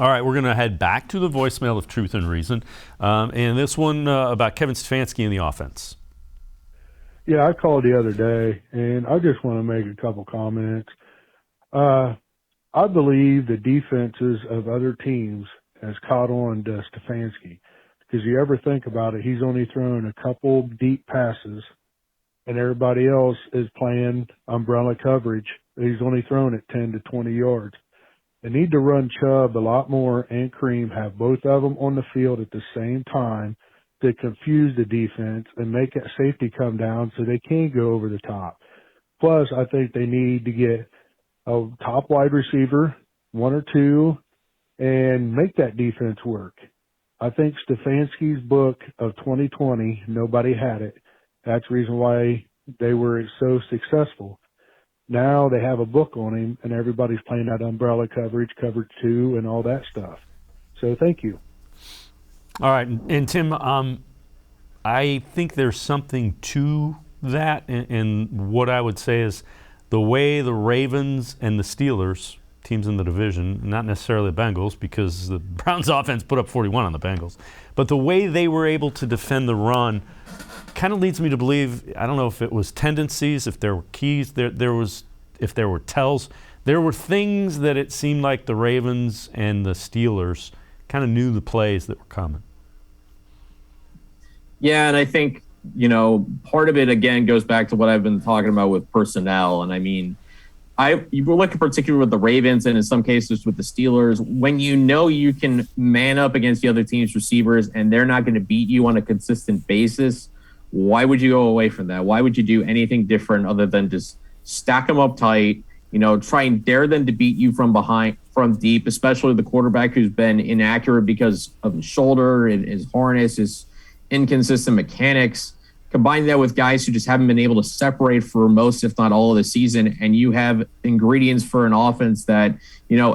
All right, we're going to head back to the voicemail of Truth and Reason, and this one about Kevin Stefanski and the offense. Yeah, I called the other day, and I just want to make a couple comments. I believe the defenses of other teams has caught on to Stefanski, because you ever think about it, he's only thrown a couple deep passes, and everybody else is playing umbrella coverage. He's only thrown it 10 to 20 yards. They need to run Chubb a lot more and Kareem, have both of them on the field at the same time to confuse the defense and make that safety come down so they can go over the top. Plus, I think they need to get a top wide receiver, one or two, and make that defense work. I think Stefanski's book of 2020, nobody had it. That's the reason why they were so successful. Now they have a book on him, and everybody's playing that umbrella coverage, cover two, and all that stuff. So thank you. All right, and Tim, I think there's something to that, and what I would say is the way the Ravens and the Steelers, teams in the division, not necessarily the Bengals, because the Browns offense put up 41 on the Bengals, but the way they were able to defend the run kind of leads me to believe, I don't know if it was tendencies, if there were keys, if there were tells. There were things that it seemed like the Ravens and the Steelers kind of knew the plays that were coming. Yeah, and I think, part of it, again, goes back to what I've been talking about with personnel. And I mean, you look in particular with the Ravens and in some cases with the Steelers, when you can man up against the other team's receivers and they're not going to beat you on a consistent basis, why would you go away from that? Why would you do anything different other than just stack them up tight, try and dare them to beat you from behind, from deep, especially the quarterback who's been inaccurate because of his shoulder and his harness, his inconsistent mechanics. Combine that with guys who just haven't been able to separate for most, if not all of the season, and you have ingredients for an offense that,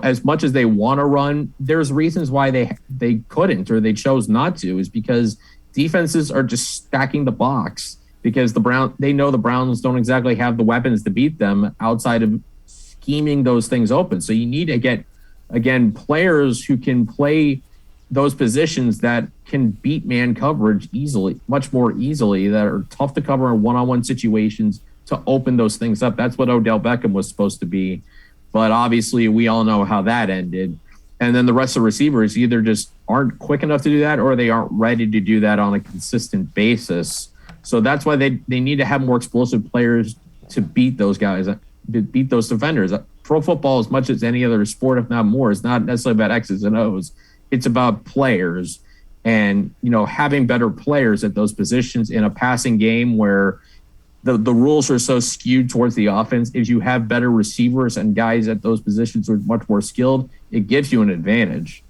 as much as they want to run, there's reasons why they couldn't or they chose not to, is because defenses are just stacking the box because they know the Browns don't exactly have the weapons to beat them outside of scheming those things open. So you need to get, again, players who can play those positions that can beat man coverage easily, much more easily, that are tough to cover in one-on-one situations to open those things up. That's what Odell Beckham was supposed to be. But obviously we all know how that ended. And then the rest of the receivers either just aren't quick enough to do that or they aren't ready to do that on a consistent basis. So that's why they need to have more explosive players to beat those guys, to beat those defenders. Pro football, as much as any other sport, if not more, is not necessarily about X's and O's. It's about players and, having better players at those positions in a passing game where the rules are so skewed towards the offense. If you have better receivers and guys at those positions who are much more skilled, it gives you an advantage.